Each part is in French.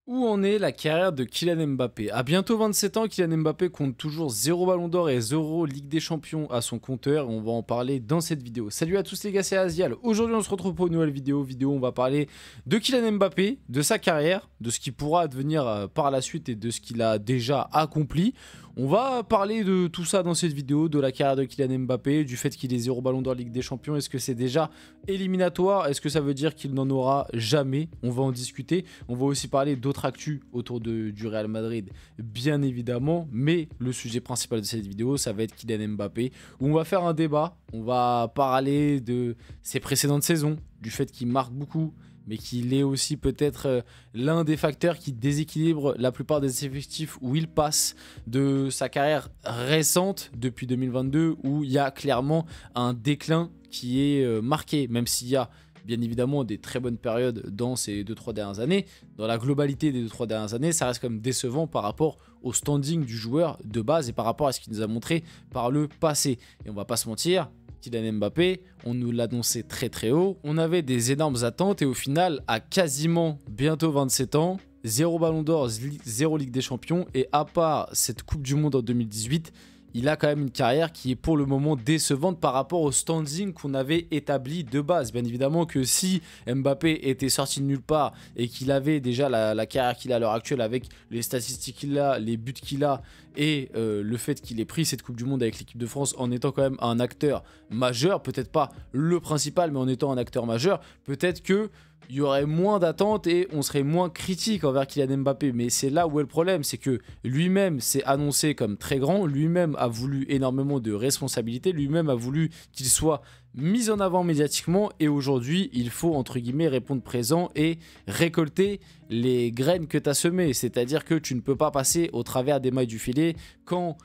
Où en est la carrière de Kylian Mbappé? À bientôt 27 ans, Kylian Mbappé compte toujours 0 Ballon d'Or et 0 Ligue des Champions à son compteur. On va en parler dans cette vidéo. Salut à tous les gars, c'est Azial. Aujourd'hui, on se retrouve pour une nouvelle vidéo. On va parler de Kylian Mbappé, de sa carrière, de ce qu'il pourra advenir par la suite et de ce qu'il a déjà accompli. On va parler de tout ça dans cette vidéo, de la carrière de Kylian Mbappé, du fait qu'il ait 0 Ballon d'Or Ligue des Champions. Est-ce que c'est déjà éliminatoire? Est-ce que ça veut dire qu'il n'en aura jamais? On va en discuter. On va aussi parler d'autres actus autour du Real Madrid, bien évidemment. Mais le sujet principal de cette vidéo, ça va être Kylian Mbappé, où on va faire un débat. On va parler de ses précédentes saisons, du fait qu'il marque beaucoup, mais qu'il est aussi peut-être l'un des facteurs qui déséquilibre la plupart des effectifs où il passe, de sa carrière récente depuis 2022 où il y a clairement un déclin qui est marqué, même s'il y a bien évidemment des très bonnes périodes dans ces 2-3 dernières années. Dans la globalité des 2-3 dernières années, ça reste quand même décevant par rapport au standing du joueur de base et par rapport à ce qu'il nous a montré par le passé. Et on va pas se mentir, Kylian Mbappé, on nous l'annonçait très très haut, on avait des énormes attentes et au final, à quasiment bientôt 27 ans, 0 Ballon d'Or, 0 Ligue des Champions et à part cette Coupe du Monde en 2018, il a quand même une carrière qui est pour le moment décevante par rapport au standing qu'on avait établi de base. Bien évidemment que si Mbappé était sorti de nulle part et qu'il avait déjà la carrière qu'il a à l'heure actuelle avec les statistiques qu'il a, les buts qu'il a et le fait qu'il ait pris cette Coupe du Monde avec l'équipe de France en étant quand même un acteur majeur, peut-être pas le principal mais en étant un acteur majeur, peut-être que il y aurait moins d'attentes et on serait moins critique envers Kylian Mbappé. Mais c'est là où est le problème, c'est que lui-même s'est annoncé comme très grand, lui-même a voulu énormément de responsabilités, lui-même a voulu qu'il soit mis en avant médiatiquement et aujourd'hui il faut entre guillemets répondre présent et récolter les graines que tu as semées. C'est-à-dire que tu ne peux pas passer au travers des mailles du filet quand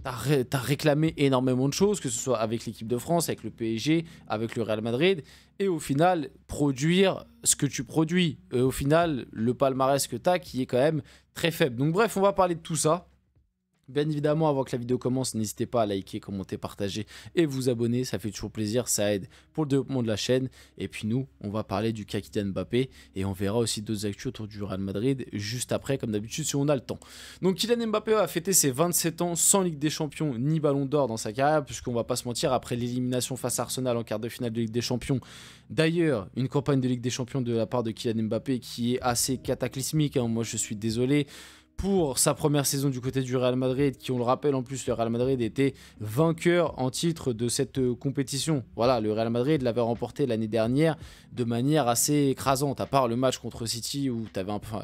t'as réclamé énormément de choses, que ce soit avec l'équipe de France, avec le PSG, avec le Real Madrid, et au final, produire ce que tu produis. Et au final, le palmarès que tu as qui est quand même très faible. Donc bref, on va parler de tout ça. Bien évidemment, avant que la vidéo commence, n'hésitez pas à liker, commenter, partager et vous abonner. Ça fait toujours plaisir, ça aide pour le développement de la chaîne. Et puis nous, on va parler du cas Kylian Mbappé et on verra aussi d'autres actus autour du Real Madrid juste après, comme d'habitude, si on a le temps. Donc Kylian Mbappé a fêté ses 27 ans sans Ligue des Champions ni Ballon d'Or dans sa carrière, puisqu'on va pas se mentir, après l'élimination face à Arsenal en quart de finale de Ligue des Champions. D'ailleurs, une campagne de Ligue des Champions de la part de Kylian Mbappé qui est assez cataclysmique, hein. Moi, je suis désolé pour sa première saison du côté du Real Madrid, qui, on le rappelle en plus, le Real Madrid était vainqueur en titre de cette compétition. Voilà, le Real Madrid l'avait remporté l'année dernière de manière assez écrasante, à part le match contre City où tu avais un peu... Enfin,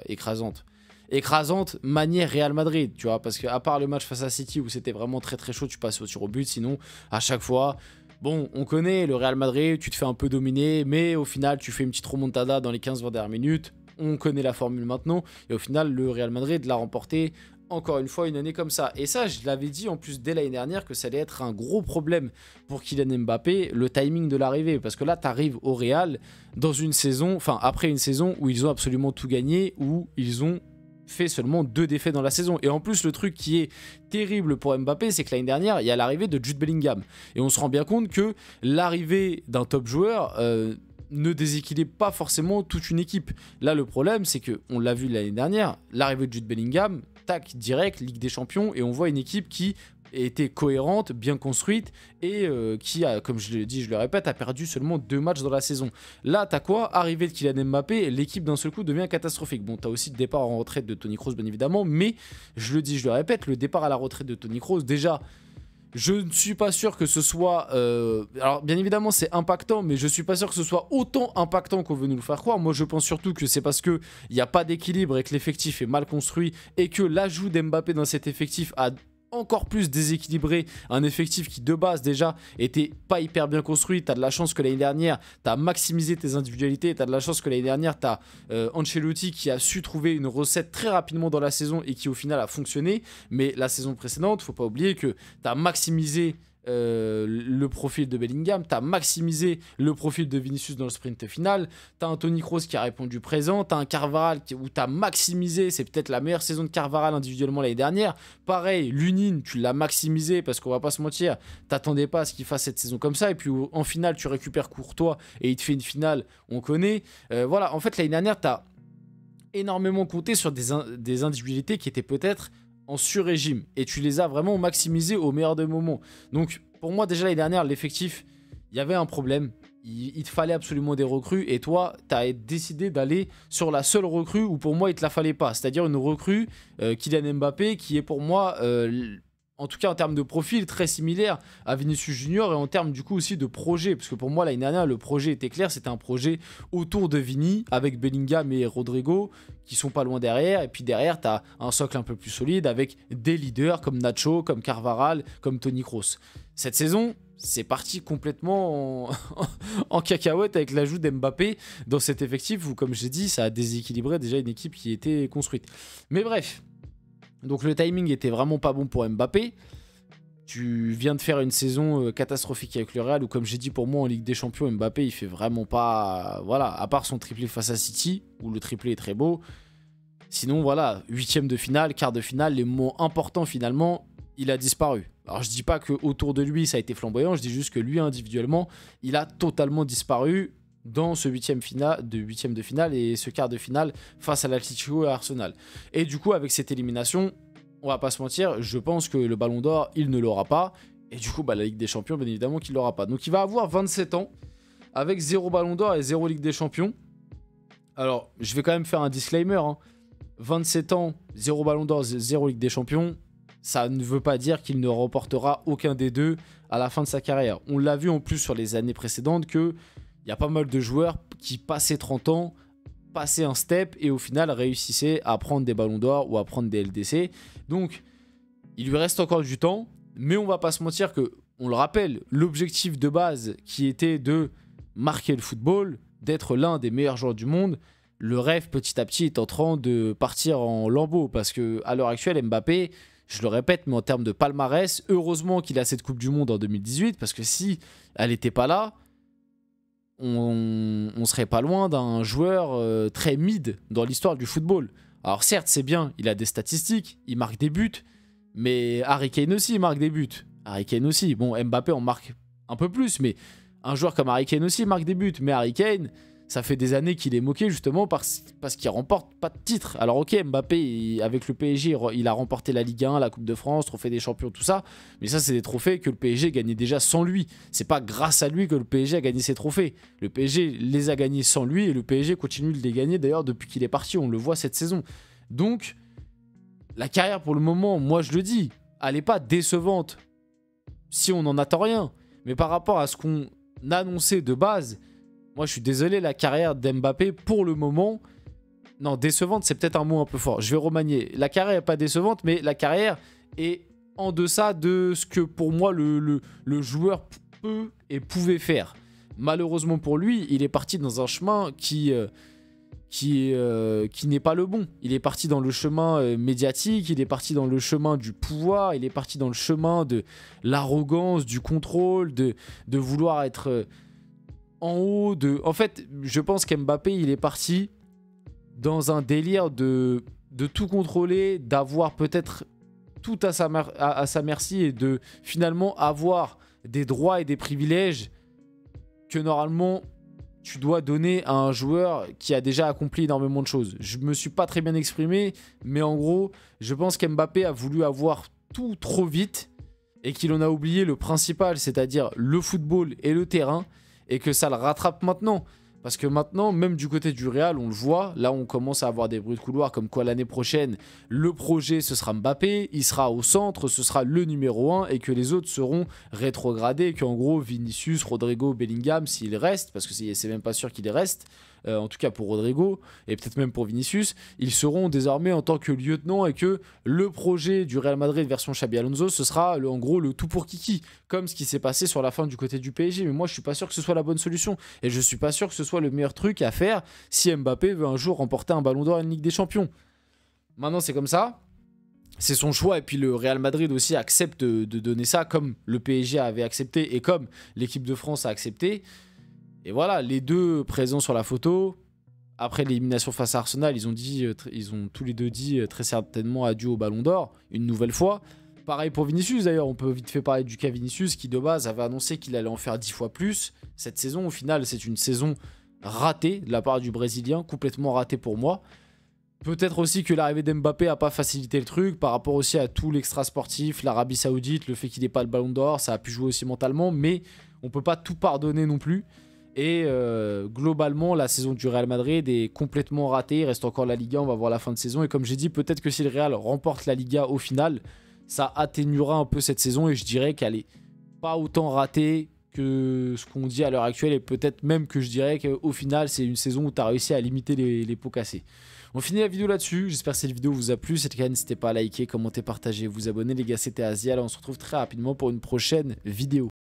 écrasante manière Real Madrid, tu vois, parce qu'à part le match face à City où c'était vraiment très très chaud, tu passes au tir au but, sinon à chaque fois... Bon, on connaît le Real Madrid, tu te fais un peu dominer, mais au final, tu fais une petite remontada dans les 15-20 dernières minutes. On connaît la formule maintenant. Et au final, le Real Madrid l'a remporté encore une fois une année comme ça. Et ça, je l'avais dit en plus dès l'année dernière que ça allait être un gros problème pour Kylian Mbappé, le timing de l'arrivée. Parce que là, tu arrives au Real dans une saison, enfin après une saison où ils ont absolument tout gagné, où ils ont fait seulement 2 défaites dans la saison. Et en plus, le truc qui est terrible pour Mbappé, c'est que l'année dernière, il y a l'arrivée de Jude Bellingham. Et on se rend bien compte que l'arrivée d'un top joueur ne déséquilibre pas forcément toute une équipe. Là, le problème, c'est que on l'a vu l'année dernière, l'arrivée de Jude Bellingham, tac, direct, Ligue des Champions, et on voit une équipe qui était cohérente, bien construite et qui a, comme je le dis, je le répète, a perdu seulement 2 matchs dans la saison. Là, t'as quoi? Arrivée de Kylian Mbappé, l'équipe d'un seul coup devient catastrophique. Bon, t'as aussi le départ en retraite de Toni Kroos, bien évidemment, mais je le dis, je le répète, le départ à la retraite de Toni Kroos, déjà, je ne suis pas sûr que ce soit... alors, bien évidemment, c'est impactant, mais je ne suis pas sûr que ce soit autant impactant qu'on veut nous le faire croire. Moi, je pense surtout que c'est parce qu'il n'y a pas d'équilibre et que l'effectif est mal construit et que l'ajout d'Mbappé dans cet effectif a encore plus déséquilibré un effectif qui de base déjà était pas hyper bien construit. T'as de la chance que l'année dernière t'as maximisé tes individualités, t'as de la chance que l'année dernière t'as Ancelotti qui a su trouver une recette très rapidement dans la saison et qui au final a fonctionné. Mais la saison précédente, faut pas oublier que t'as maximisé le profil de Bellingham, t'as maximisé le profil de Vinicius dans le sprint final, t'as un Toni Kroos qui a répondu présent, t'as un Carvajal où t'as maximisé, c'est peut-être la meilleure saison de Carvajal individuellement l'année dernière. Pareil, Lunin, tu l'as maximisé parce qu'on va pas se mentir, t'attendais pas à ce qu'il fasse cette saison comme ça, et puis en finale tu récupères Courtois et il te fait une finale, on connaît. Voilà, en fait l'année dernière t'as énormément compté sur des individualités qui étaient peut-être en sur-régime. Et tu les as vraiment maximisées au meilleur des moments. Donc, pour moi, déjà, l'année dernière, l'effectif, il y avait un problème. Il te fallait absolument des recrues. Et toi, tu as décidé d'aller sur la seule recrue où, pour moi, il ne te la fallait pas. C'est-à-dire une recrue, Kylian Mbappé, qui est pour moi... en tout cas en termes de profil, très similaire à Vinicius Junior et en termes du coup aussi de projet. Parce que pour moi, l'année dernière, le projet était clair. C'était un projet autour de Vini avec Bellingham et Rodrigo qui sont pas loin derrière. Et puis derrière, tu as un socle un peu plus solide avec des leaders comme Nacho, comme Carvajal, comme Toni Kroos. Cette saison, c'est parti complètement en cacahuète avec l'ajout d'Mbappé dans cet effectif où, comme j'ai dit, ça a déséquilibré déjà une équipe qui était construite. Mais bref... Donc le timing était vraiment pas bon pour Mbappé. Tu viens de faire une saison catastrophique avec le Real où, comme j'ai dit, pour moi en Ligue des Champions, Mbappé il fait vraiment pas... Voilà, à part son triplé face à City, où le triplé est très beau. Sinon voilà, huitième de finale, quart de finale, les moments importants finalement, il a disparu. Alors je dis pas qu'autour de lui ça a été flamboyant, je dis juste que lui individuellement, il a totalement disparu dans ce huitième de finale et ce quart de finale face à l'Atlético et à Arsenal. Et du coup, avec cette élimination, on va pas se mentir, je pense que le Ballon d'Or, il ne l'aura pas. Et du coup, la Ligue des Champions, bien évidemment qu'il l'aura pas. Donc il va avoir 27 ans, avec 0 Ballon d'Or et 0 Ligue des Champions. Alors, je vais quand même faire un disclaimer. 27 ans, 0 Ballon d'Or, 0 Ligue des Champions, ça ne veut pas dire qu'il ne remportera aucun des deux à la fin de sa carrière. On l'a vu en plus sur les années précédentes que il y a pas mal de joueurs qui passaient 30 ans, passaient un step et au final réussissaient à prendre des ballons d'or ou à prendre des LDC. Donc, il lui reste encore du temps, mais on va pas se mentir que, on le rappelle, l'objectif de base qui était de marquer le football, d'être l'un des meilleurs joueurs du monde, le rêve petit à petit est en train de partir en lambeaux parce que à l'heure actuelle, Mbappé, je le répète, mais en termes de palmarès, heureusement qu'il a cette Coupe du Monde en 2018 parce que si elle n'était pas là, on serait pas loin d'un joueur très mid dans l'histoire du football. Alors certes, c'est bien, il a des statistiques, il marque des buts, mais Harry Kane aussi marque des buts. Harry Kane aussi. Bon, Mbappé en marque un peu plus, mais un joueur comme Harry Kane aussi marque des buts. Mais Harry Kane, ça fait des années qu'il est moqué justement parce qu'il remporte pas de titre. Alors ok, Mbappé, avec le PSG, il a remporté la Ligue 1, la Coupe de France, Trophée des Champions, tout ça. Mais ça, c'est des trophées que le PSG gagnait déjà sans lui. C'est pas grâce à lui que le PSG a gagné ces trophées. Le PSG les a gagnés sans lui et le PSG continue de les gagner d'ailleurs depuis qu'il est parti. On le voit cette saison. Donc, la carrière pour le moment, moi je le dis, elle n'est pas décevante si on n'en attend rien. Mais par rapport à ce qu'on annonçait de base... Moi, je suis désolé, la carrière d'Mbappé, pour le moment... Non, décevante, c'est peut-être un mot un peu fort. Je vais remanier. La carrière n'est pas décevante, mais la carrière est en deçà de ce que, pour moi, le joueur peut et pouvait faire. Malheureusement pour lui, il est parti dans un chemin qui n'est pas le bon. Il est parti dans le chemin médiatique, il est parti dans le chemin du pouvoir, il est parti dans le chemin de l'arrogance, du contrôle, de vouloir être... en haut de... En fait, je pense qu'Mbappé, il est parti dans un délire de tout contrôler, d'avoir peut-être tout à sa merci et de finalement avoir des droits et des privilèges que normalement tu dois donner à un joueur qui a déjà accompli énormément de choses. Je me suis pas très bien exprimé, mais en gros, je pense qu'Mbappé a voulu avoir tout trop vite et qu'il en a oublié le principal, c'est-à-dire le football et le terrain, et que ça le rattrape maintenant. Parce que maintenant, même du côté du Real, on le voit, là on commence à avoir des bruits de couloir comme quoi l'année prochaine, le projet ce sera Mbappé, il sera au centre, ce sera le numéro 1 et que les autres seront rétrogradés, et qu'en gros Vinicius, Rodrigo, Bellingham, s'ils restent, parce que c'est même pas sûr qu'ils restent, en tout cas pour Rodrigo et peut-être même pour Vinicius, ils seront désormais en tant que lieutenants et que le projet du Real Madrid version Xabi Alonso, ce sera en gros le tout pour Kiki, comme ce qui s'est passé sur la fin du côté du PSG. Mais moi je suis pas sûr que ce soit la bonne solution et je suis pas sûr que ce soit le meilleur truc à faire si Mbappé veut un jour remporter un ballon d'or et une Ligue des Champions. Maintenant c'est comme ça, c'est son choix, et puis le Real Madrid aussi accepte de donner ça, comme le PSG avait accepté et comme l'équipe de France a accepté. Et voilà, les deux présents sur la photo. Après l'élimination face à Arsenal, ils ont tous les deux dit très certainement adieu au Ballon d'Or, une nouvelle fois. Pareil pour Vinicius d'ailleurs, on peut vite fait parler du cas Vinicius qui de base avait annoncé qu'il allait en faire 10 fois plus cette saison. Au final, c'est une saison ratée de la part du Brésilien, complètement ratée pour moi. Peut-être aussi que l'arrivée d'Mbappé a pas facilité le truc par rapport aussi à tout l'extra sportif, l'Arabie Saoudite, le fait qu'il n'ait pas le ballon d'or, ça a pu jouer aussi mentalement, mais on peut pas tout pardonner non plus. Et globalement, la saison du Real Madrid est complètement ratée. Il reste encore la Liga, on va voir la fin de saison. Et comme j'ai dit, peut-être que si le Real remporte la Liga au final, ça atténuera un peu cette saison et je dirais qu'elle est pas autant ratée que ce qu'on dit à l'heure actuelle. Et peut-être même que je dirais qu'au final, c'est une saison où tu as réussi à limiter les pots cassés. On finit la vidéo là-dessus. J'espère que cette vidéo vous a plu. Si c'est le cas, n'hésitez pas à liker, commenter, partager, vous abonner. Les gars, c'était Azial. On se retrouve très rapidement pour une prochaine vidéo.